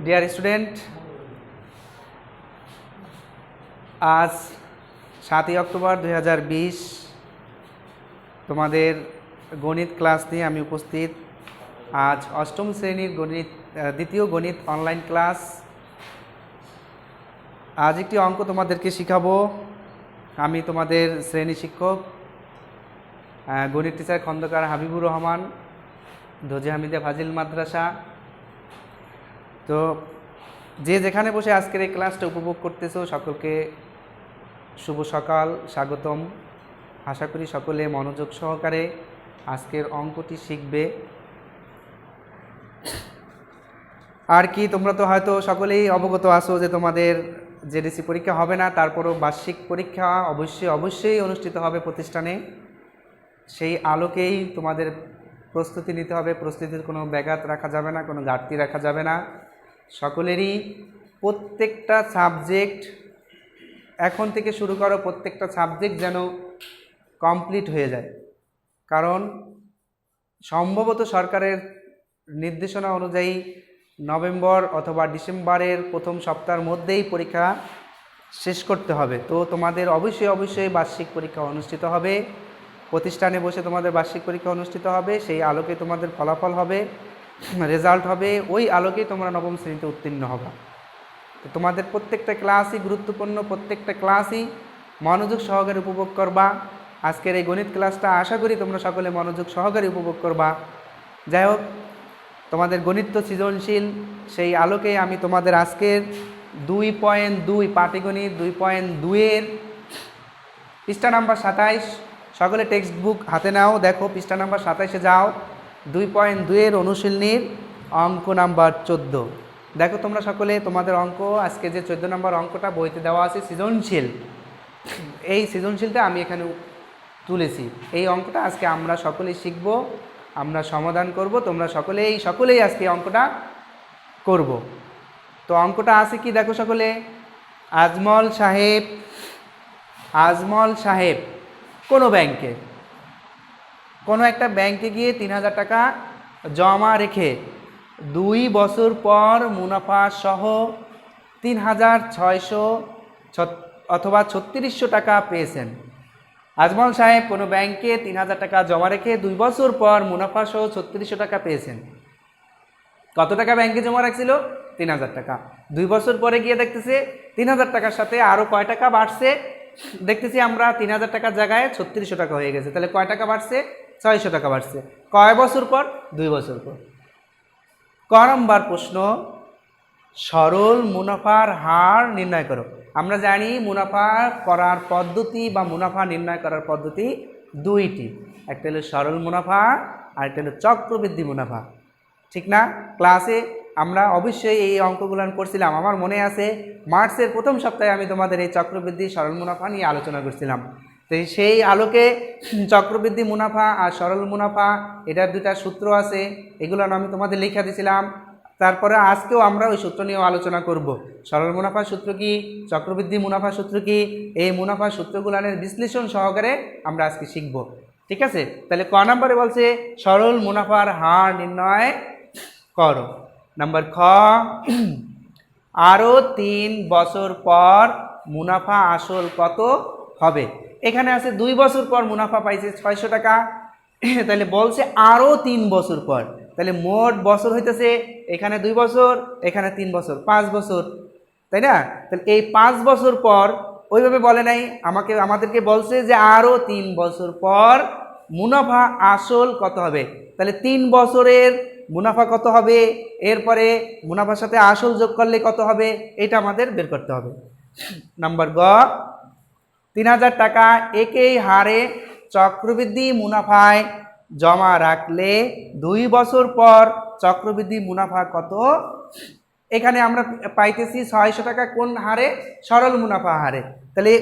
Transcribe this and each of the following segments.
Dear student, আজ 7ই October 2020 তোমাদের গণিত ক্লাস নিয়ে আমি উপস্থিত। আজ অষ্টম শ্রেণীর দ্বিতীয় গণিত অনলাইন ক্লাস। আজ একটি অঙ্ক তোমাদেরকে শিখাবো। আমি তোমাদের শ্রেণী শিক্ষক গণিত টিচার খন্দকার হাবিবুর রহমান, ধোজে হামিদা ফাজিল মাদ্রাসা। তো যে যেখানে বসে আজকের এই ক্লাসটা উপভোগ করতেছো সকলকে শুভ সকাল, স্বাগতম। আশা করি সকলে মনোযোগ সহকারে আজকের অঙ্কটি শিখবে। আর কি, তোমরা তো হয়তো সকলেই অবগত আছো যে তোমাদের জেডিসি পরীক্ষা হবে না, তারপরও বার্ষিক পরীক্ষা অবশ্যই অনুষ্ঠিত হবে প্রতিষ্ঠানে। সেই আলোকেই তোমাদের প্রস্তুতি নিতে হবে। প্রস্তুতির কোনো ব্যাঘাত রাখা যাবে না, কোনো ঘাটতি রাখা যাবে না। সকলেরই প্রত্যেকটা সাবজেক্ট এখন থেকে শুরু করো, প্রত্যেকটা সাবজেক্ট যেন কমপ্লিট হয়ে যায়। কারণ সম্ভবত সরকারের নির্দেশনা অনুযায়ী নভেম্বর অথবা ডিসেম্বরের প্রথম সপ্তাহের মধ্যেই পরীক্ষা শেষ করতে হবে। তো তোমাদের অবশ্যই বার্ষিক পরীক্ষা অনুষ্ঠিত হবে, প্রতিষ্ঠানে বসে তোমাদের বার্ষিক পরীক্ষা অনুষ্ঠিত হবে। সেই আলোকে তোমাদের ফলাফল হবে, রেজাল্ট হবে, ওই আলোকেই তোমরা নবম শ্রেণীতে উত্তীর্ণ হবে। তো তোমাদের প্রত্যেকটা ক্লাসই গুরুত্বপূর্ণ, প্রত্যেকটা ক্লাসই মনোযোগ সহকারে উপভোগ করবা। আজকের এই গণিত ক্লাসটা আশা করি তোমরা সকলে মনোযোগ সহকারে উপভোগ করবা। যাই হোক, তোমাদের গণিত তো সৃজনশীল, সেই আলোকে আমি তোমাদের আজকের 2.2 পাটিগণিত 2.2-এর পৃষ্ঠা নাম্বার 27, সকলে টেক্সট বুক হাতে নাও, দেখো পৃষ্ঠা নাম্বার 27-এ যাও। 2.2-এর অনুশীলনীর অঙ্ক নাম্বার 14। দেখো তোমরা সকলে, তোমাদের অঙ্ক আজকে যে 14 নম্বর অঙ্কটা বইতে দেওয়া আছে সৃজনশীল, এই সৃজনশীলটা আমি এখানে তুলেছি। এই অঙ্কটা আজকে আমরা সকলেই শিখব, আমরা সমাধান করব। তোমরা সকলেই আজকে অঙ্কটা করব। তো অঙ্কটা আছে কি দেখো সকলে। আজমল সাহেব কোনো একটা ব্যাংকে গিয়ে 3000 টাকা জমা রেখে 2 বছর পর মুনাফা সহ 3600 অথবা 3600 টাকা পেয়েছেন। আজমল সাহেব কোনো ব্যাংকে 3000 টাকা জমা রেখে 2 বছর পর মুনাফা সহ 3600 টাকা পেয়েছেন। কত টাকা ব্যাংকে জমা রাখছিল? 3000 টাকা। 2 বছর পরে গিয়ে দেখতেছে 3000 টাকার সাথে আরও কয় টাকা বাড়ছে, দেখতেছি আমরা 3000 টাকার জায়গায় 3600 টাকা হয়ে গেছে। তাহলে কয় টাকা বাড়ছে? 600 টাকা বাড়ছে। কয় বছর পর? 2 বছর পর। ক নম্বর প্রশ্ন, সরল মুনাফার হার নির্ণয় করো। আমরা জানি মুনাফা করার পদ্ধতি বা মুনাফা নির্ণয় করার পদ্ধতি দুইটি, একটা হলো সরল মুনাফা আর একটা হলো চক্রবৃদ্ধি মুনাফা, ঠিক না? ক্লাসে আমরা অবশ্যই এই অঙ্কগুলো করছিলাম। আমার মনে আছে মার্চের প্রথম সপ্তাহে আমি তোমাদের এই চক্রবৃদ্ধি সরল মুনাফা নিয়ে আলোচনা করছিলাম। তো সেই আলোকে চক্রবৃদ্ধি মুনাফা আর সরল মুনাফা, এটার দুটা সূত্র আছে, এগুলো আমি তোমাদের লিখে দিয়েছিলাম। তারপরে আজকেও আমরা ওই সূত্র নিয়েও আলোচনা করব। সরল মুনাফার সূত্র কি, চক্রবৃদ্ধি মুনাফার সূত্র কি, এই মুনাফার সূত্রগুলোর বিশ্লেষণ সহকারে আমরা আজকে শিখব, ঠিক আছে? তাহলে ক নম্বরে বলছে সরল মুনাফার হার নির্ণয় করো। নাম্বার খ, আরও 3 বছর পর মুনাফা আসল কত হবে? এখানে আছে 2 বছর পর মুনাফা পাইছে 600 টাকা, তাহলে বলছে আরও 3 বছর পর। তাহলে মোট বছর হইতেছে এখানে 2 বছর, এখানে 3 বছর, 5 বছর, তাই না? তাহলে এই 5 বছর পর ওইভাবে বলে নাই, আমাদেরকে বলছে যে আরও 3 বছর পর মুনাফা আসল কত হবে। তাহলে 3 বছরের মুনাফা কত হবে, এরপরে মুনাফার সাথে আসল যোগ করলে কত হবে, এটা আমাদের বের করতে হবে। নাম্বার গ, 3000 টাকা একই হারে চক্রবৃদ্ধি মুনাফায় জমা রাখলে 2 বছর পর চক্রবৃদ্ধি মুনাফা কত? এখানে আমরা পাইতেছি 600 টাকা কোন হারে? সরল মুনাফা হারে। তাহলে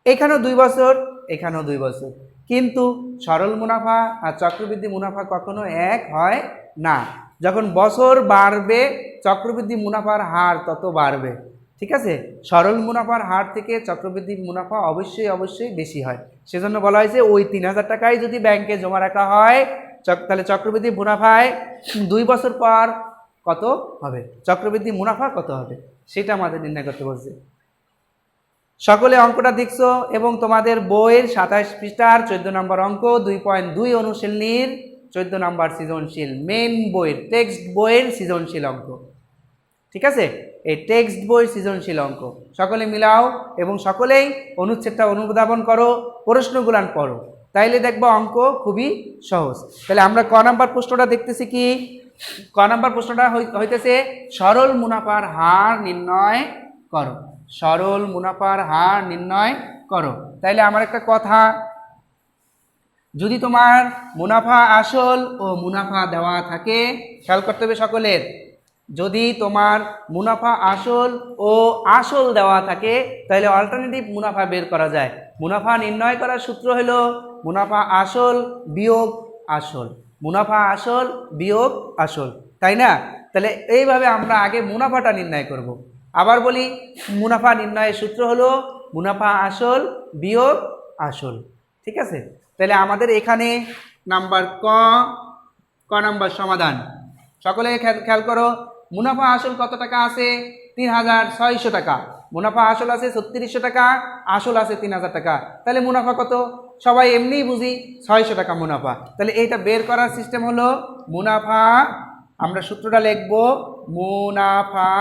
এখানেও 2 বছর, এখানেও 2 বছর, কিন্তু সরল মুনাফা আর চক্রবৃদ্ধি মুনাফা কখনো এক হয় না। যখন বছর বাড়বে চক্রবৃদ্ধি মুনাফার হার তত বাড়বে, ঠিক আছে? সরল মুনাফার হার থেকে চক্রবৃদ্ধি মুনাফা অবশ্যই বেশি হয়। সেজন্য বলা হয়েছে ওই 3000 টাকাই যদি ব্যাংকে জমা রাখা হয় তাহলে চক্রবৃদ্ধি মুনাফায় 2 বছর পর কত হবে, চক্রবৃদ্ধি মুনাফা কত হবে সেটা আমাদের নির্ণয় করতে বলছে। সকলে অঙ্কটা দেখছো এবং তোমাদের বইয়ের 27 পৃষ্ঠার 14 নম্বর অঙ্ক 2.2 অনুশীলনীর 14 নম্বর সৃজনশীল, মেন বইয়ের টেক্সট বইয়ের সৃজনশীল অঙ্ক। ঠিক আছে, এই টেক্সট বই সৃজনশীল অঙ্ক সকলে মিলাও এবং সকলেই অনুচ্ছেদটা অনুধাবন করো, প্রশ্নগুলান পড়ো, তাইলে দেখবো অঙ্ক খুবই সহজ। তাহলে আমরা ক নাম্বার প্রশ্নটা দেখতেছি কি, ক নাম্বার প্রশ্নটা হইতেছে সরল মুনাফার হার নির্ণয় করো, সরল মুনাফার হার নির্ণয় করো। তাইলে আমার একটা কথা, যদি তোমার মুনাফা আসল ও মুনাফা দেওয়া থাকে, খেয়াল করতে হবে সকলের, যদি তোমার মুনাফা আসল ও আসল দেওয়া থাকে তাহলে অল্টারনেটিভ মুনাফা বের করা যায়। মুনাফা নির্ণয় করার সূত্র হলো মুনাফা আসল বিয়োগ আসল, মুনাফা আসল বিয়োগ আসল, তাই না? তাহলে এইভাবে আমরা আগে মুনাফাটা নির্ণয় করব। আবার বলি, মুনাফা নির্ণয়ের সূত্র হলো মুনাফা আসল বিয়োগ আসল। ঠিক আছে, তাহলে আমাদের এখানে নাম্বার ক নাম্বার সমাধান, সকলে খেয়াল করো, মুনাফা আসল কত টাকা আছে? 3600 টাকা। মুনাফা আসল আছে 3600 টাকা, আসল আছে 3000 টাকা। তাহলে মুনাফা কত? সবাই এমনিই বুঝি, 600 টাকা মুনাফা। তাহলে এইটা বের করার সিস্টেম হলো মুনাফা, আমরা সূত্রটা লিখব, মুনাফা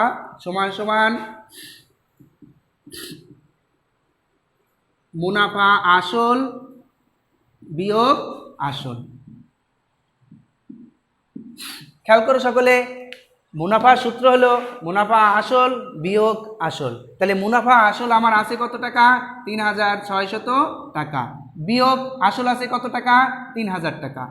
সমান সমান মুনাফা আসল বিয়োগ আসল। খেয়াল করো সকলে, মুনাফার সূত্র হলো মুনাফা আসল বিয়োগ আসল। তাহলে মুনাফা আসল আমার আছে কত টাকা? 3600 টাকা, বিয়োগ আসল আছে কত টাকা? 3000 টাকা।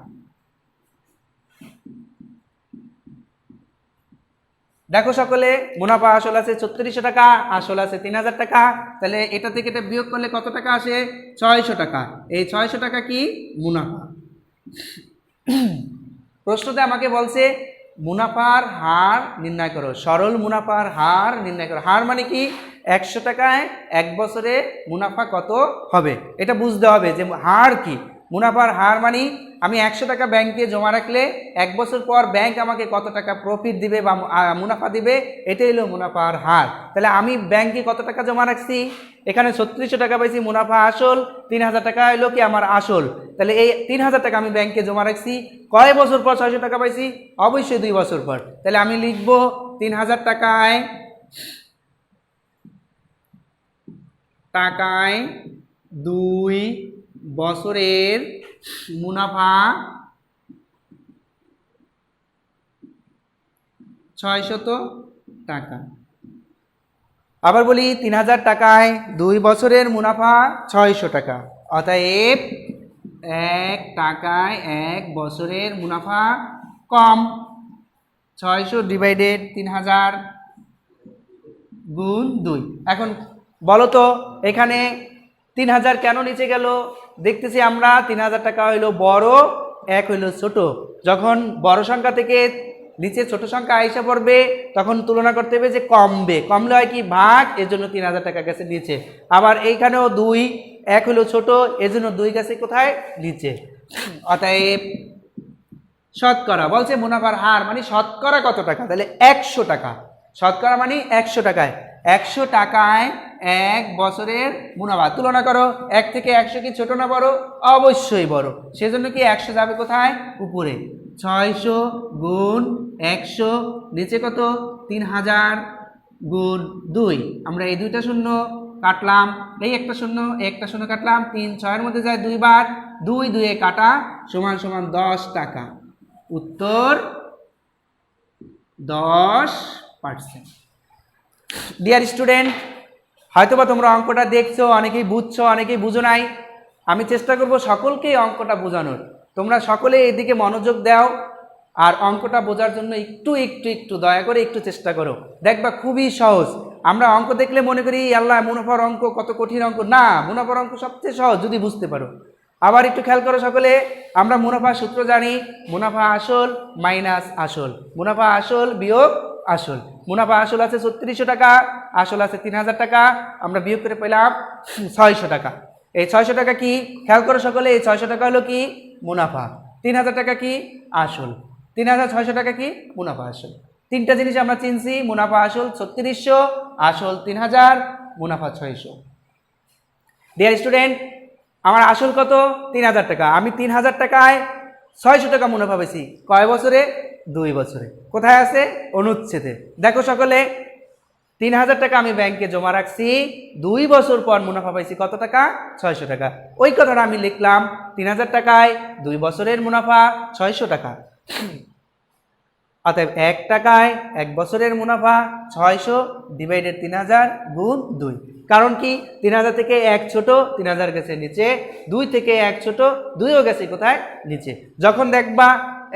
দেখো সকলে, মুনাফা আসল আছে 3600 টাকা, আসল আছে 3000 টাকা। তাহলে এটা থেকে এটা বিয়োগ করলে কত টাকা আসে? 600 টাকা। এই 600 টাকা কি? মুনাফা। প্রশ্নতে আমাকে বলছে মুনাফার হার নির্ণয় করো, সরল মুনাফার হার নির্ণয় করো। হার মানে কি? 100 টাকায় 1 বছরে মুনাফা কত হবে এটা বুঝতে হবে যে হার কি। মুনাফার হার মানে আমি 100 টাকা ব্যাংকে জমা রাখলে 1 বছর পর ব্যাংক আমাকে কত টাকা প্রফিট দিবে বা মুনাফা দিবে, এটাই হলো মুনাফার হার। তাহলে আমি ব্যাংকে কত টাকা জমা রাখছি? এখানে 3600 টাকা পাইছি মুনাফা আসল, 3000 টাকা হলো কি আমার আসল। তাহলে এই 3000 টাকা আমি ব্যাংকে জমা রাখছি, কয় বছর পর 600 টাকা পাইছি? অবশ্যই 2 বছর পর। তাহলে আমি লিখব 3000 টাকায় 2 বছরের মুনাফা 600 টাকা। আবার বলি, 3000 টাকায় 2 বছরের মুনাফা 600 টাকা। অতএব 1 টাকায় 1 বছরের মুনাফা কম, 600 ডিভাইডেড 3000 গুণ 2। এখন বলো তো এখানে 3000 কেন নিচে গেল? দেখতেছি আমরা 3000 টাকা হইলো বড়, 1 হইলো ছোট। যখন বড় সংখ্যা থেকে নিচে ছোট সংখ্যা আইসা পড়বে তখন তুলনা করতে হবে যে কমবে, কমলে হয় কি ভাগ, এজন্য 3000 টাকা গেছে নিচে। আবার এইখানেও 2, 1 হইলো ছোট, এজন্য 2 গেছে কোথায়? নিচে। অতএব শতকরা বলছে মুনাফার হার মানে শতকরা কত টাকা? তাহলে 100 টাকা। শতকরা মানে 100 টাকায়, 100 টাকায় 1 বছরের মুনাফা। তুলনা করো, 1 থেকে 100 কি ছোট না বড়? অবশ্যই বড়। সেজন্য কি 100 যাবে কোথায়? উপরে। 600 গুণ 100, নিচে কত? 3000 গুণ 2। আমরা এই 2টা শূন্য কাটলাম, এই একটা শূন্য, একটা শূন্য কাটলাম, 3 6-এর মধ্যে যায় 2 বার, 2 2 এ কাটা সমান সমান 10 টাকা। উত্তর 10%। ডিয়ার স্টুডেন্ট, হয়তোবা তোমরা অঙ্কটা দেখছো, অনেকেই বুঝছো, অনেকেই বুঝো নাই। আমি চেষ্টা করব সকলকেই অঙ্কটা বোঝানোর। তোমরা সকলে এদিকে মনোযোগ দাও আর অঙ্কটা বোঝার জন্য একটু একটু একটু দয়া করে একটু চেষ্টা করো, দেখবা খুবই সহজ। আমরা অঙ্ক দেখলে মনে করি আল্লাহ মুনাফার অঙ্ক কত কঠিন অঙ্ক। না, মুনাফার অঙ্ক সবচেয়ে সহজ যদি বুঝতে পারো। আবার একটু খেয়াল করো সকলে, আমরা মুনাফার সূত্র জানি, মুনাফা আসল মাইনাস আসল, মুনাফা আসল বিয়োগ আসল। মুনাফা আসল আছে 3600 টাকা, আসল আছে 3000 টাকা, আমরা বিয়োগ করে পেলাম 600 টাকা। এই 600 টাকা কি? খেয়াল করো সকলে, এই 600 টাকা হলো কি? মুনাফা। 3000 টাকা কি আসল, 3600 টাকা কি মুনাফা আসল। তিনটা জিনিস আমরা চিনছি, মুনাফা আসল 3600, আসল 3000, মুনাফা 600। ডিয়ার স্টুডেন্ট, আমার আসল কত 3000 টাকা, আমি 3000 টাকায় 600 টাকা মুনাফা পেয়েছি, কয় বছরে 2 বছরে। কোথায় আছে অনুচ্ছেদে, দেখো সকলে 3000 টাকা আমি ব্যাংকে জমা রাখছি, 2 বছর পর মুনাফা পাইছি কত টাকা 600 টাকা। ওই কথাটা আমি লিখলাম 3000 টাকায় 2 বছরের মুনাফা 600 টাকা। অতএব 1 টাকায় 1 বছরের মুনাফা 600 ডিভাইডেড 3000 গুণ 2। কারণ কি 3000 থেকে 1 ছোট, 3000 গেছে নিচে, 2 থেকে 1 ছোট, 2ও গেছে কোথায় নিচে। যখন দেখবা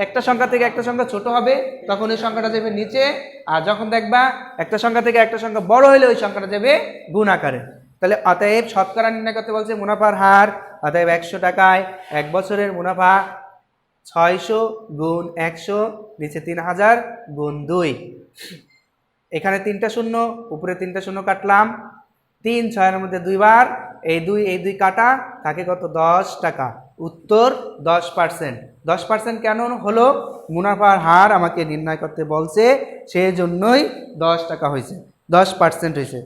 একটা সংখ্যা থেকে একটা সংখ্যা ছোট হবে তখন ওই সংখ্যাটা যাবে নিচে, আর যখন দেখবা একটা সংখ্যা থেকে একটা সংখ্যা বড় হলে ওই সংখ্যাটা যাবে গুণ আকারে। তাহলে অতএব শতকরা নির্ণয় করতে বলছে মুনাফার হার। অতএব 100 টাকায় 1 বছরের মুনাফা 600 গুণ 100, নিচে 3000 গুণ 2। এখানে 3টা শূন্য, উপরে 3টা শূন্য কাটলাম, 3 6 এর মধ্যে 2 বার, এই 2 কাটা, থাকে কত 10 টাকা। উত্তর 10%। 10% কেন হলো, মুনাফার হার আমাকে নির্ণয় করতে বলছে, সেই জন্যই 10 টাকা হয়েছে, 10% হয়েছে।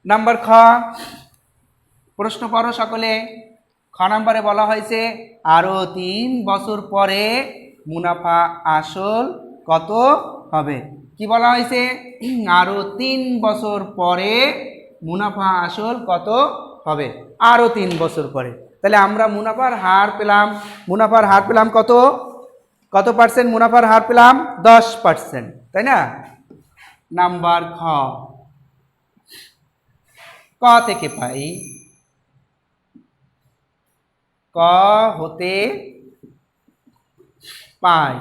নাম্বার খ, প্রশ্ন পড়ো সকলে। খ নাম্বারে বলা হয়েছে আরো 3 বছর পরে মুনাফা আসল কত হবে। কি বলা হয়েছে, আরো 3 বছর পরে মুনাফা আসল কত হবে, আরো 3 বছর পরে। তাহলে আমরা মুনাফার হার পেলাম, মুনাফার হার পেলাম কত, কত পার্সেন্ট মুনাফার হার পেলাম 10%, তাই না। নাম্বার খ, ক থেকে পাই, ক হতে পাই,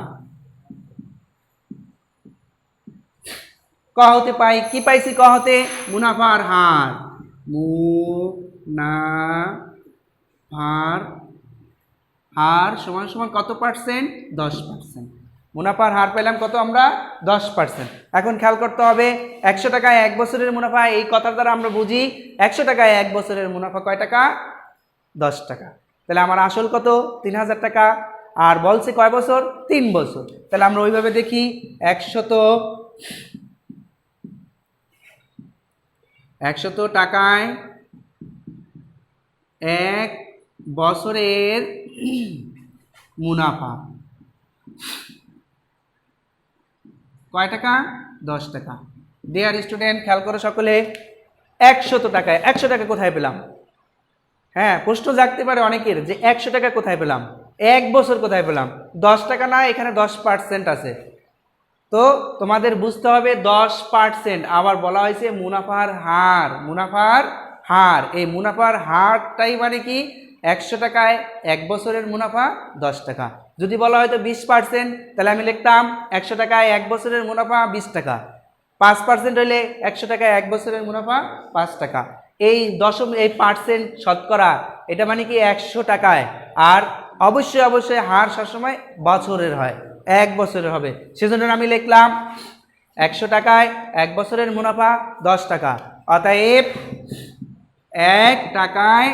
ক হতে পাই, কি পাইছি ক হতে, মুনাফার হার, মুনাফার হার সমান সমান কত পার্সেন্ট 10%। মুনাফার হার পেলাম কত আমরা 10%। এখন খেয়াল করতে হবে 100 টাকায় 1 বছরের মুনাফা, এই কথার দ্বারা আমরা বুঝি 100 টাকায় 1 বছরের মুনাফা কয় টাকা 10 টাকা। তাহলে আমার আসল কত 3000 টাকা, আর বলছে কয় বছর 3 বছর। তাহলে আমরা ওইভাবে দেখি 100 টাকায় 1 বছরের মুনাফা কয় টাকা 10 টাকা। ডিয়ার স্টুডেন্ট, খেয়াল করো সকলে, 100 টাকায় 100 টাকা কোথায় পেলাম। হ্যাঁ, প্রশ্ন জাগতে পারে অনেকের যে 100 টাকা কোথায় পেলাম, 1 বছর কোথায় পেলাম, 10 টাকা না, এখানে 10% আছে। তো তোমাদের বুঝতে হবে 10%, আবার বলা হয়েছে মুনাফার হার, মুনাফার হার, এই মুনাফার হারটাই মানে কি 100 টাকায় 1 বছরের মুনাফা 10 টাকা। যদি বলা হয়তো 20%, তাহলে আমি লিখতাম 100 টাকায় 1 বছরের মুনাফা 20 টাকা। 5% হইলে 100 টাকায় 1 বছরের মুনাফা 5 টাকা। এই এই পার্সেন্ট শতকরা, এটা মানে কি 100 টাকায়। আর অবশ্যই অবশ্যই হার সবসময় বছরের হয়, 1 বছরের হবে। সেজন্য আমি লিখলাম 100 টাকায় 1 বছরের মুনাফা 10 টাকা। অতএব 1 টাকায়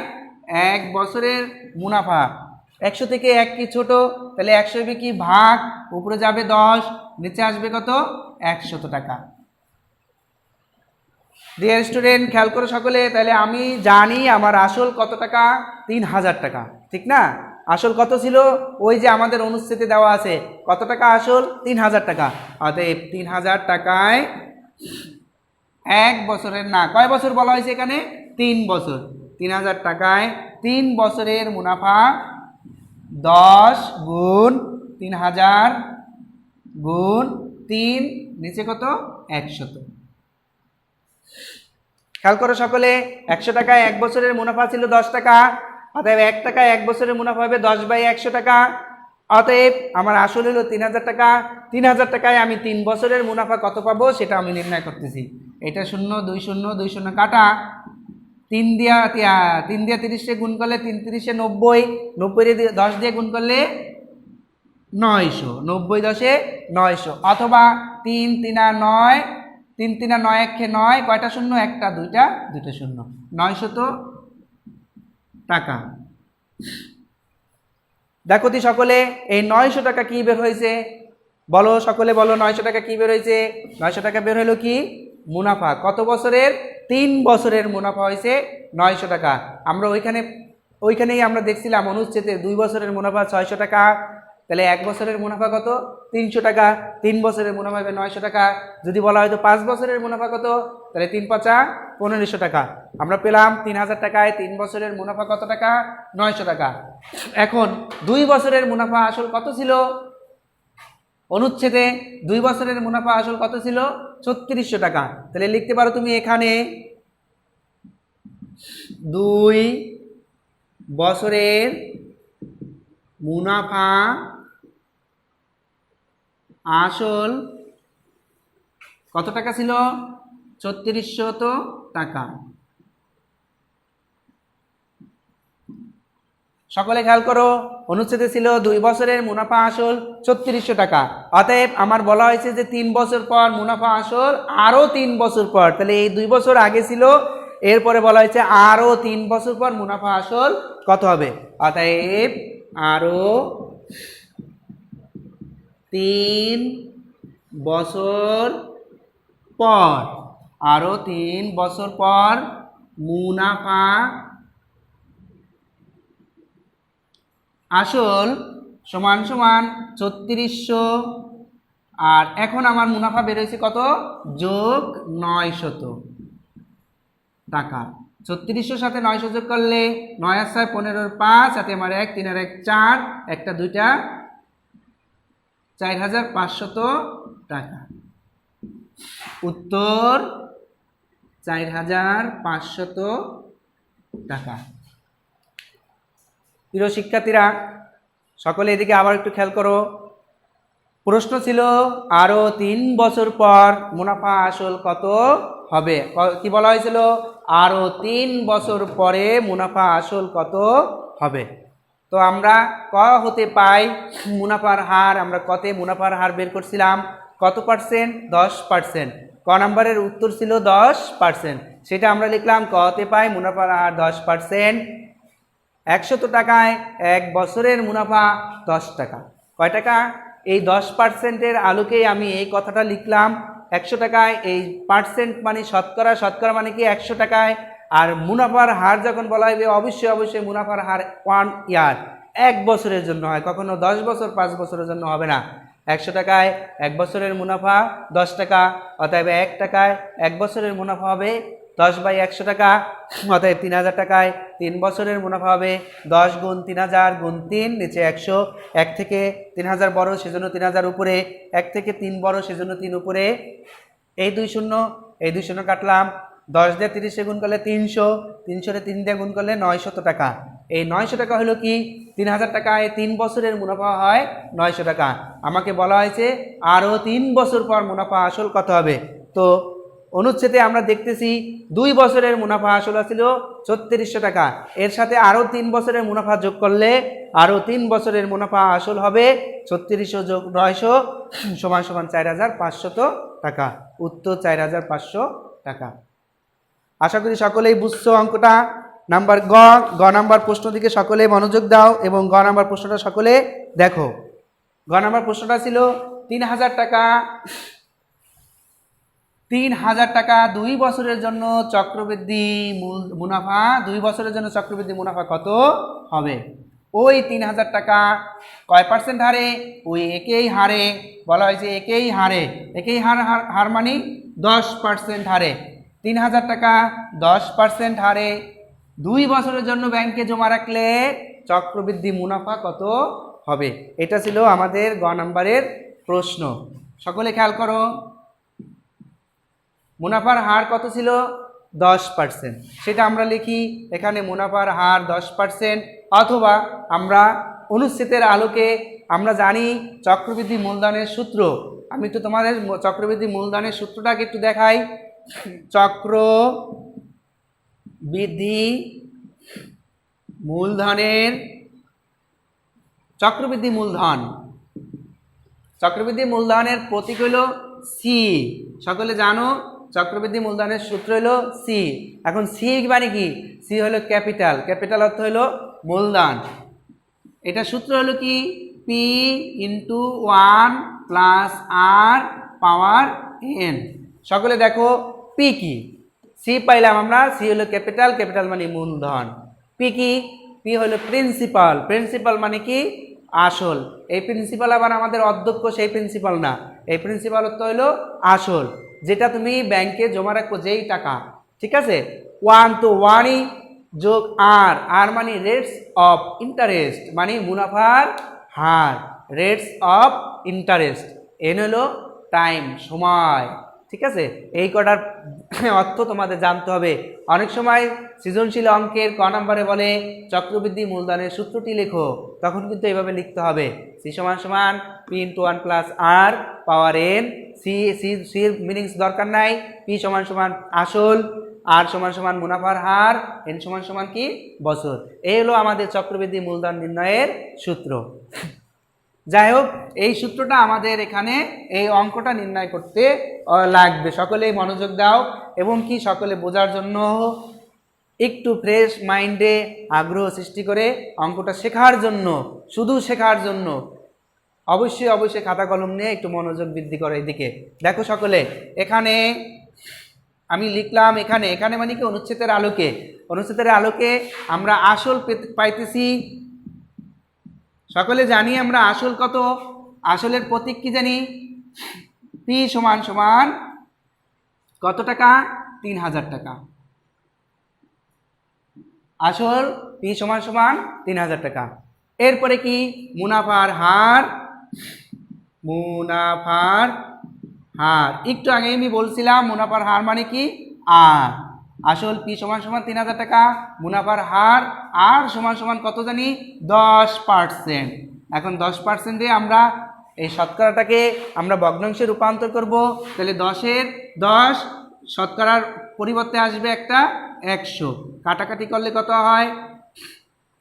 1 বছরের মুনাফা, 100 থেকে 1 কি ছোট, তাহলে 100 হবে কি ভাগ, উপরে যাবে 10, নিচে আসবে কত 100 টাকা। ডিয়ার স্টুডেন্ট, খেয়াল করো সকলে, তাহলে আমি জানি আমার আসল কত টাকা 3000 টাকা, ঠিক না। আসল কত ছিল, ওই যে আমাদের অনুচ্ছেদে দেওয়া আছে কত টাকা আসল 3000 টাকা। অতএব 3000 টাকায় 1 বছরের, না কয় বছর বলা হয়েছে এখানে 3 বছর। 3000 টাকায় 3 বছরের মুনাফা 10 গুণ 3000 গুণ 3, নিচে কত 100। খেয়াল করো সকলে, 100 টাকায় 1 বছরের মুনাফা ছিল 10 টাকা, অতএব 1 টাকায় 1 বছরের মুনাফা হবে 10/100 টাকা। অতএব আমার আসল হলো 3000 টাকা। 3000 টাকায় আমি 3 বছরের মুনাফা কত পাবো সেটা আমি নির্ণয় করতেছি। এটা 0 2 0 2 0 কাটা, 3 দিয়া 30 গুণ করলে 3 30 90, 90 দিয়ে 10 দিয়ে গুণ করলে 900, 90 10 900, অথবা 3 3 9, 3 3 9 1 9, কয়টা শূন্য, একটা দুইটা শূন্য, 900 টাকা। দেখো তি সকলে এই 900 টাকা কি বের হয়েছে, বলো সকলে বলো 900 টাকা কি বের হয়েছে? 900 টাকা বের হলো কি মুনাফা। কত বছরের? 3 বছরের মুনাফা হয়েছে 900 টাকা। আমরা ওইখানেই আমরা দেখছিলাম অনুচ্ছেদে 2 বছরের মুনাফা 600 টাকা, তাহলে 1 বছরের মুনাফা কত? 300 টাকা। 3 বছরের মুনাফা হবে 900 টাকা। যদি বলা হয়তো 5 বছরের মুনাফা কত, তাহলে 3 5 1500 টাকা। আমরা পেলাম 3000 টাকায় 3 বছরের মুনাফা কত টাকা? 900 টাকা। এখন 2 বছরের মুনাফা আসল কত ছিল? অনুচ্ছেদে 2 বছরের মুনাফা আসল কত ছিল? 3600 টাকা। তাহলে লিখতে পারো তুমি এখানে 2 বছরের মুনাফা আসল কত টাকা ছিল? 3600 টাকা। সকলে খেয়াল করো, অনুচ্ছেদে ছিল 2 বছরের মুনাফা আসল 3600 টাকা। অতএব আমার বলা হয়েছে যে 3 বছর পর মুনাফা আসল আরও 3 বছর পর, তাহলে এই 2 বছর আগে ছিল, এরপরে বলা হয়েছে আরও 3 বছর পর মুনাফা আসল কত হবে। অতএব আরও 3 বছর পর, আরও 3 বছর পর মুনাফা আসল সমান সমান 3600। আর এখন আমার মুনাফা বেরোয়েছে কত? যোগ 900 টাকা। 3600 সাথে 900 যোগ করলে 9 আর 6 15 5, সাথে আমার 1 3 আর 1 4, একটা দুইটা 4500 টাকা। উত্তর 4500 টাকা। প্রিয় শিক্ষার্থীরা, সকলে এদিকে আবার একটু খেয়াল করো। প্রশ্ন ছিল আরও 3 বছর পর মুনাফা আসল কত হবে। কি বলা হয়েছিল? আরও 3 বছর পরে মুনাফা আসল কত হবে। তো আমরা ক হতে পাই মুনাফার হার, আমরা কতে মুনাফার হার বের করছিলাম কত পার্সেন্ট? 10%। ক নাম্বারের উত্তর ছিল 10%, সেটা আমরা লিখলাম কতে পাই মুনাফার হার 10%। 100 টাকায় 1 বছরের মুনাফা 10 টাকা। কয় টাকা? এই 10%-এর আলোকেই আমি এই কথাটা লিখলাম। 100 টাকায় এই পার্সেন্ট মানে শতকরা, শতকরা মানে কি 100 টাকায়। আর মুনাফার হার যখন বলা হবে অবশ্যই অবশ্যই মুনাফার হার 1 ইয়ার, 1 বছরের জন্য হয়, কখনো 10 বছর 5 বছরের জন্য হবে না। 100 টাকায় 1 বছরের মুনাফা 10 টাকা, অতএব 1 টাকায় 1 বছরের মুনাফা হবে 10/100 টাকা। অতএব 3000 টাকায় 3 বছরের মুনাফা হবে 10 গুণ 3000 গুণ 3, নিচে 100। 1 থেকে 3000 বড় সেজন্য 3000 উপরে, 1 থেকে 3 বড় সেজন্য 3 উপরে। এই 2 শূন্য, এই 2 শূন্য কাটলাম। 10 দিয়ে 30 গুণ করলে 300, 300 3 দিয়ে গুণ করলে 900 টাকা। এই 900 টাকা হলো কি 3000 টাকায় 3 বছরের মুনাফা হয় 900 টাকা। আমাকে বলা হয়েছে আরও 3 বছর পর মুনাফা আসল কত হবে। তো অনুচ্ছেদে আমরা দেখতেছি 2 বছরের মুনাফা আসল ছিল 3600 টাকা, এর সাথে আরও 3 বছরের মুনাফা যোগ করলে আরও 3 বছরের মুনাফা আসল হবে 3600 যোগ 900 সমান সমান 4500 টাকা। উত্তর 4500 টাকা। আশা করি সকলেই বুঝছো অঙ্কটা। নাম্বার গ নাম্বার প্রশ্ন দিকে সকলে মনোযোগ দাও এবং গ নাম্বার প্রশ্নটা সকলে দেখো। গ নাম্বার প্রশ্নটা ছিল 3000 টাকা, 3000 টাকা 2 বছরের জন্য চক্রবৃদ্ধি মুনাফা, 2 বছরের জন্য চক্রবৃদ্ধি মুনাফা কত হবে। ওই 3000 টাকা কয় পার্সেন্ট হারে? ওই একই হারে বলা হয়েছে, একই হারে, একই হার মানে 10% হারে। 3000 টাকা 10% হারে 2 বছরের জন্য ব্যাংকে জমা রাখলে চক্রবৃদ্ধি মুনাফা কত হবে। এটা ছিল আমাদের গ নাম্বারের প্রশ্ন। সকলে খেয়াল করো, মুনাফার হার কত ছিল? 10%। সেটা আমরা লিখি এখানে মুনাফার হার 10%, অথবা আমরা অনুচ্ছেদের আলোকে আমরা জানি চক্রবৃদ্ধি মূলধনের সূত্র। আমি তো তোমাদের চক্রবৃদ্ধি মূলধনের সূত্রটাকে একটু দেখাই। চক্রবৃদ্ধি মূলধনের, চক্রবৃদ্ধি মূলধনের প্রতীক হলো সি। সকলে জানো চক্রবৃদ্ধি মূলধনের সূত্র হলো সি। এখন সি মানে কি? সি হলো ক্যাপিটাল, ক্যাপিটাল অর্থ হলো মূলধন। এটা সূত্র হলো কি পি ইন্টু 1 প্লাস আর পাওয়ার এন। সকলে দেখো পি কি, সি পাইলাম আমরা, সি হলো ক্যাপিটাল, ক্যাপিটাল মানে মূলধন। পি কি, পি হলো প্রিন্সিপাল, প্রিন্সিপাল মানে কি আসল। এই প্রিন্সিপাল আবার আমাদের অধ্যক্ষ সেই প্রিন্সিপাল না, এই প্রিন্সিপাল হলো আসল, যেটা তুমি ব্যাংকে জমা রাখবো যেই টাকা, ঠিক আছে। 1 তো 1ই যোগ আর, আর মানে রেটস অফ ইন্টারেস্ট মানে মুনাফার হার, রেটস অফ ইন্টারেস্ট। এন হলো টাইম সময়, ঠিক আছে। এই কটার অর্থ তোমাদের জানতে হবে। অনেক সময় সৃজনশীল অঙ্কের ক নম্বরে বলে চক্রবৃদ্ধি মূলধনের সূত্রটি লেখো, তখন কিন্তু এইভাবে লিখতে হবে সি সমান সমান পি ইন্টু 1 প্লাস আর পাওয়ার এন। সির মিনিংস দরকার নাই, পি সমান সমান আসল, আর সমান সমান মুনাফার হার, এন সমান সমান কি বছর। এই হলো আমাদের চক্রবৃদ্ধি মূলধন নির্ণয়ের সূত্র। যাই হোক, এই সূত্রটা আমাদের এখানে এই অঙ্কটা নির্ণয় করতে লাগবে। সকলেই মনোযোগ দাও এবং কি সকলে বোঝার জন্য একটু ফ্রেশ মাইন্ডে আগ্রহ সৃষ্টি করে অঙ্কটা শেখার জন্য, শুধু শেখার জন্য অবশ্যই অবশ্যই খাতা কলম নিয়ে একটু মনোযোগ বৃদ্ধি করে। এদিকে দেখো সকলে, এখানে আমি লিখলাম এখানে, এখানে মানে কি অনুচ্ছেদের আলোকে, অনুচ্ছেদের আলোকে আমরা আসল পাইতেছি। সকলে জানি আমরা আসল কত, আসলের প্রতীক কি জানি, পি সমান সমান কত টাকা, 3000 টাকা। আসল পি সমান সমান 3000 টাকা। এরপরে কি মুনাফার হার, মুনাফার হার একটু আগে আমি বলছিলাম মুনাফার হার মানে কি আর, আসল পি সমান সমান 3000 টাকা, মুনাফার হার আর সমান সমান কত জানি 10%। এখন 10% দিয়ে আমরা এই শতকরাটাকে আমরা ভগ্নাংশে রূপান্তর করব, তাহলে 10-এর 10 শতকরার পরিবর্তে আসবে একটা 100, কাটাকাটি করলে কত হয়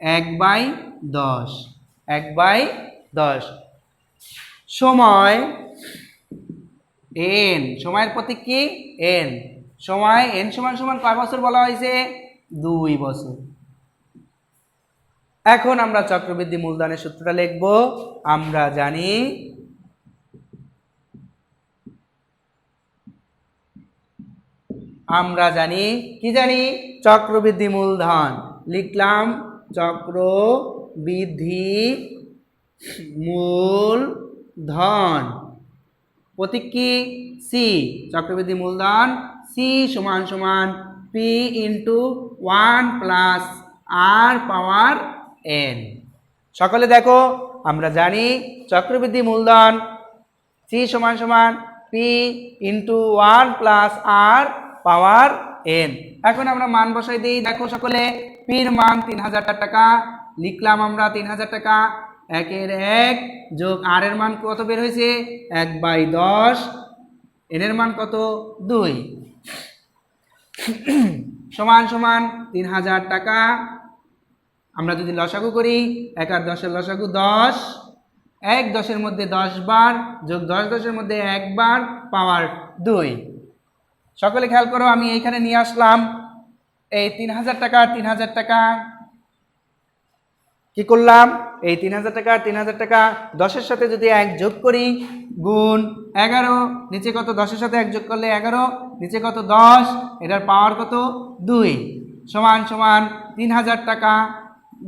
1/10, 1/10 সময় এন, সময়ের প্রতীক কি এন, সময় এন সমান সমান কয় বছর বলা হয়েছে 2 বছর। এখন আমরা চক্রবৃদ্ধি মূলধনের সূত্রটা লিখব। আমরা জানি কি জানি চক্রবৃদ্ধি মূলধন, লিখলাম চক্রবৃদ্ধি মূলধন, প্রতীক কি সি, চক্রবৃদ্ধি মূলধন সি সমান সমান পি ইন্টু 1 প্লাস আর পাওয়ার এন। সকলে দেখো আমরা জানি চক্রবৃদ্ধি মূলধন সি সমান সমান পি ইন্টু 1 প্লাস আর পাওয়ার এন। এখন আমরা মান বসাই দিই। দেখো সকলে, পির মান 3000 টাকা, লিখলাম আমরা 3000 টাকা, 1/1 যোগ আর এর মান কত বের হয়েছে 1/10, এনের মান কত 2 সমান সমান 3000 টাকা। আমরা যদি লসাগু করি 1 আর 10-এর লসাগু 10, 1 10-এর মধ্যে 10 বার যোগ 10 10-এর মধ্যে 1 বার পাওয়ার 2। সকলে খেয়াল করো, আমি এইখানে নিয়ে আসলাম এই 3000 টাকা, 3000 টাকা কি করলাম, এই 3000 টাকা 3000 টাকা 10-এর সাথে যদি 1 যোগ করি গুণ 11, নিচে কত 10-এর সাথে 1 যোগ করলে 11, নিচে কত 10, এটার পাওয়ার কত 2 সমান সমান 3000 টাকা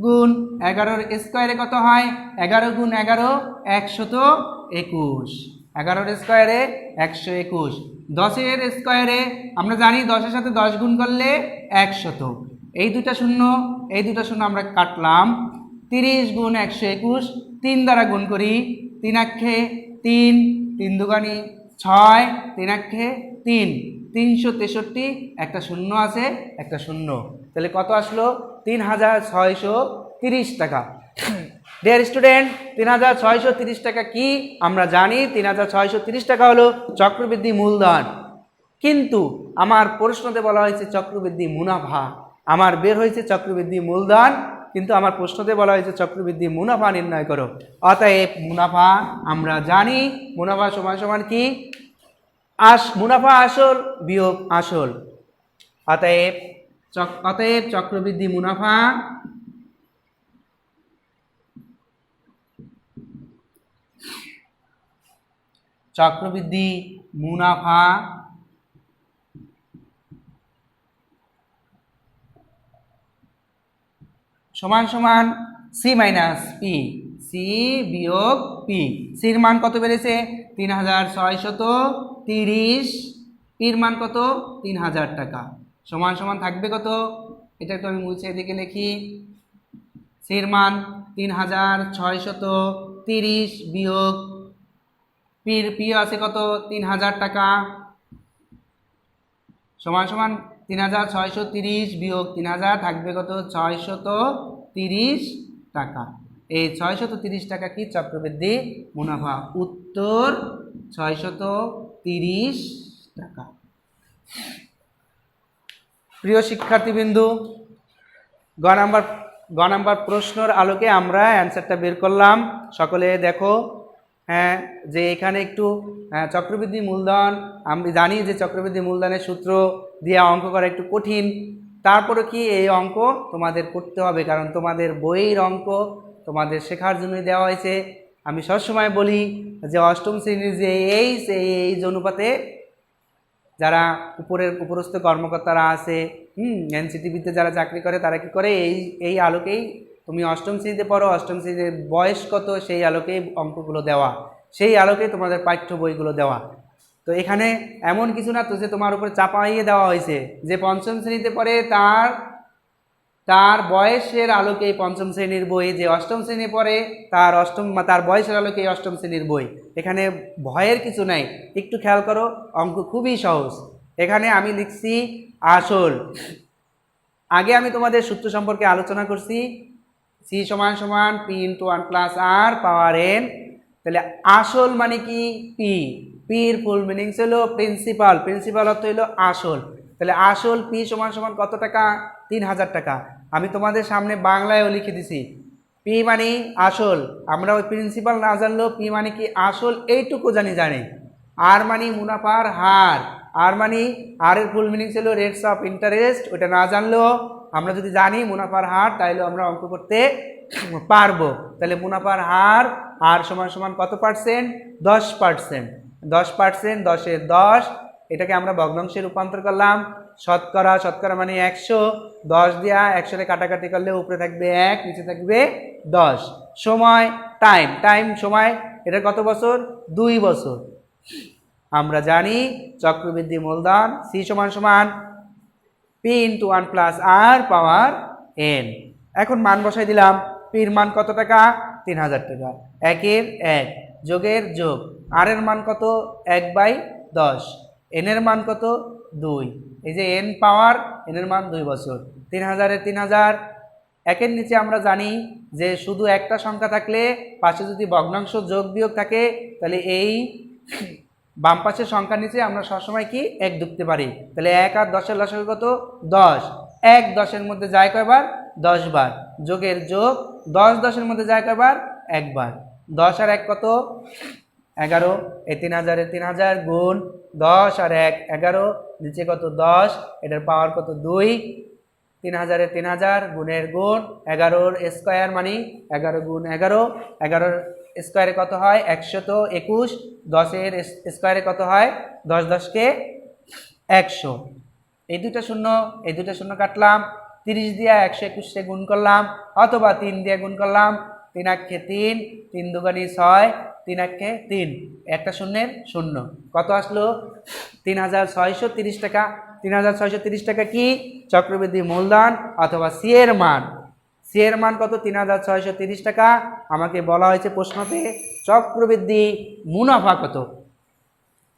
গুণ 11-এর স্কোয়ারে কত হয় 11 গুণ 11 121, 11-এর স্কোয়ারে 121, 10-এর স্কোয়ারে আমরা জানি 10-এর সাথে 10 গুণ করলে 100, এই দুটা শূন্য এই দুটা শূন্য আমরা কাটলাম, 30 গুণ 121 3 দ্বারা গুণ করি, 3 আক্ষে 3, 3 দুগানি 6, 3 আক্ষে 3, 363, একটা শূন্য আছে একটা শূন্য, তাহলে কত আসলো 3630 টাকা। ডিয়ার স্টুডেন্ট, 3630 টাকা কি আমরা জানি 3630 টাকা হলো চক্রবৃদ্ধি মূলধন, কিন্তু আমার প্রশ্নতে বলা হয়েছে চক্রবৃদ্ধি মুনাফা, আমার বের হয়েছে চক্রবৃদ্ধি মূলধন, কিন্তু আমার প্রশ্নতে বলা হয়েছে চক্রবৃদ্ধি মুনাফা নির্ণয় করো। অতএব মুনাফা আমরা জানি, মুনাফা সমান সমান কি মুনাফা আসল বিয়োগ আসল, অতএব চক্রবৃদ্ধি মুনাফা চক্রবৃদ্ধি মুনাফা সমান সমান সি মাইনাস পি, সি বিয়োগ পি। সির মান কত বেড়েছে? 3630। পির মান কত? 3000 টাকা। সমান সমান থাকবে কত? এটা একটু আমি মুছে এদিকে লিখি। সির মান 3630 বিয়োগ পি আছে কত? 3000 টাকা, সমান সমান 3630 বিয়োগ 3000 থাকবে কত? 630 টাকা। এই 630 টাকা কি? চক্রবৃদ্ধি মুনাফা। উত্তর 630 টাকা। প্রিয় শিক্ষার্থীবৃন্দু, গ নাম্বার প্রশ্নের আলোকে আমরা অ্যান্সারটা বের করলাম। সকলে দেখো, হ্যাঁ, যে এখানে একটু চক্রবৃদ্ধি মূলধন, আমি জানি যে চক্রবৃদ্ধি মূলধনের সূত্র দিয়ে অঙ্ক করা একটু কঠিন, তারপরে কি এই অঙ্ক তোমাদের করতে হবে, কারণ তোমাদের বইয়ের অঙ্ক তোমাদের শেখার জন্যই দেওয়া হয়েছে। আমি সবসময় বলি যে অষ্টম শ্রেণীর যে এই অনুপাতে যারা উপরস্থ কর্মকর্তারা আছে, এনসিটিভিতে যারা চাকরি করে, তারা কি করে, এই আলোকেই তুমি অষ্টম শ্রেণীতে পড়ো, অষ্টম শ্রেণীর বয়স কত সেই আলোকেই অঙ্কগুলো দেওয়া, সেই আলোকেই তোমাদের পাঠ্য বইগুলো দেওয়া। তো এখানে এমন কিছু না তো যে তোমার উপরে চাপাইয়ে দেওয়া হয়েছে যে পঞ্চম শ্রেণীতে পড়ে তার বয়সের আলোকে পঞ্চম শ্রেণীর বই, যে অষ্টম শ্রেণী পড়ে তার বয়সের আলোকে অষ্টম শ্রেণীর বই। এখানে ভয়ের কিছু নাই, একটু খেয়াল করো, অঙ্ক খুবই সহজ। এখানে আমি লিখছি আসল। আগে আমি তোমাদের সূত্র সম্পর্কে আলোচনা করছি, সি সমান সমান পি ইন্টু 1 প্লাস আর পাওয়ার এন। তাহলে আসল মানে কি? পি। পির ফুল মিনিং ছিল প্রিন্সিপাল, প্রিন্সিপাল অর্থ হইল আসল। তাহলে আসল পি সমান সমান কত টাকা? 3000 টাকা। আমি তোমাদের সামনে বাংলায়ও লিখে দিছি, পি মানে আসল। আমরা ওই প্রিন্সিপাল না জানলেও পি মানে কি আসল এইটুকু জানি। আর মানে মুনাফার হার, আর মানে আর এর ফুল মিনিং ছিল রেটস অফ ইন্টারেস্ট। ওটা না জানলেও আমরা যদি জানি মুনাফার হার, তাহলে আমরা অঙ্ক করতে পারবো। তাহলে মুনাফার হার আর সমান সমান কত পার্সেন্ট? 10%। 10%, 10-এর 10, এটাকে আমরা ভগ্নাংশে রূপান্তর করলাম। শতকরা, শতকরা মানে 100, 10 দিয়া 100-রে কাটাকাটি করলে উপরে থাকবে 1, নিচে থাকবে 10। সময়, টাইম সময়, এটা কত বছর? 2 বছর। আমরা জানি চক্রবৃদ্ধি মূলধন সি সমান সমান পি ইন্টু 1 প্লাস আর পাওয়ার এন। এখন মান বসাই দিলাম। পির মান কত টাকা? 3000 টাকা। 1-এর 1, যোগের যোগ, আর এর মান কত? 1/10। এন এর মান কত? 2। এই যে এন পাওয়ার, এন এর মান 2 বছর। 3000-এর 3000। একের নিচে আমরা জানি যে শুধু একটা সংখ্যা থাকলে পাশে যদি ভগ্নাংশ যোগ বিয়োগ থাকে, তাহলে এই বাম পাশের সংখ্যার নিচে আমরা সবসময় কি 1 ঢুকতে পারি। তাহলে 1 আর 10-এর লসাগু কত? 10। 1 10-এর মধ্যে যায় কয়বার? 10 বার। যোগের যোগ, 10 10-এর মধ্যে যায় কয়বার? 1 বার। 10 আর 1 কত? 11। এই 3000-এর 3000 গুণ 10 আর 1 11, নিচে কত? 10, এটার পাওয়ার কত? 2। 3000-এর 3000 গুণের গুণ 11-র স্কোয়ার মানে 11 গুণ 11, 11-র স্কোয়ারে কত হয়? 121। 10-এর স্কোয়ারে কত হয়? 10 10-কে 100। এই দুটো শূন্য কাটলাম, 30 দিয়ে 121-কে গুণ করলাম, অথবা 3 দিয়ে গুণ করলাম। 3 8-কে 3, 3 দুগুণে 6, 3 8-কে 3, একটা শূন্যের শূন্য। কত আসলো? 3630 টাকা। 3630 টাকা কি? চক্রবৃদ্ধি মূলধন অথবা সি এর মান। সি এর মান কত? 3630 টাকা। আমাকে বলা হয়েছে প্রশ্নতে চক্রবৃদ্ধি মুনাফা কত।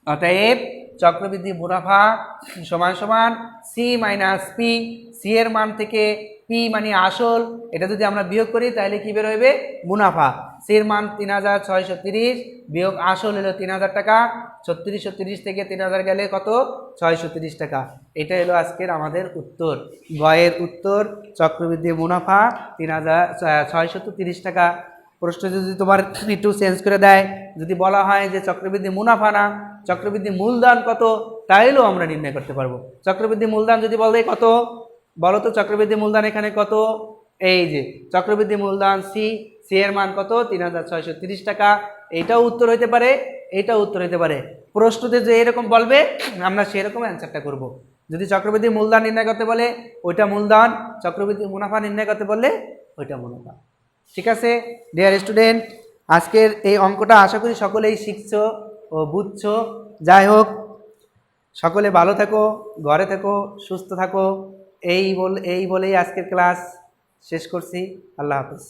অতএব চক্রবৃদ্ধি মুনাফা সমান সমান সি মাইনাস পি। সি এর মান থেকে পি মানে আসল, এটা যদি আমরা বিয়োগ করি তাহলে কি বের হবে? মুনাফা। সি এর মান 3630 বিয়োগ আসল হলো 3000 টাকা। 3630 থেকে 3000 গেলে কত? 630 টাকা। এটা হলো আজকের আমাদের উত্তর। গয়ের উত্তর চক্রবৃদ্ধি মুনাফা 3630 টাকা। প্রশ্ন যদি তোমার একটু চেঞ্জ করে দেয়, যদি বলা হয় যে চক্রবৃদ্ধি মুনাফা না, চক্রবৃদ্ধি মূলধন কত, তাইলেও আমরা নির্ণয় করতে পারবো। চক্রবৃদ্ধি মূলধন যদি বলে কত, বলো তো চক্রবৃদ্ধি মূলধন এখানে কত? এই যে চক্রবৃদ্ধি মূলধন সি, সি এর মান কত 3630 টাকা। এইটাও উত্তর হইতে পারে, এইটাও উত্তর হইতে পারে। প্রশ্নতে যে এরকম বলবে আমরা সেরকম অ্যান্সারটা করব। যদি চক্রবৃদ্ধি মূলধন নির্ণয় করতে বলে ওইটা মূলধন, চক্রবৃদ্ধি মুনাফা নির্ণয় করতে বললে ওইটা মুনাফা। ঠিক আছে ডিয়ার স্টুডেন্ট, আজকের এই অঙ্কটা আশা করি সকলেই শিখছো ও বুঝছো। যাই হোক, সকলে ভালো থাকো, ঘরে থাকো, সুস্থ থাকো। এই বলেই আজকের ক্লাস শেষ করছি। আল্লাহ হাফেজ।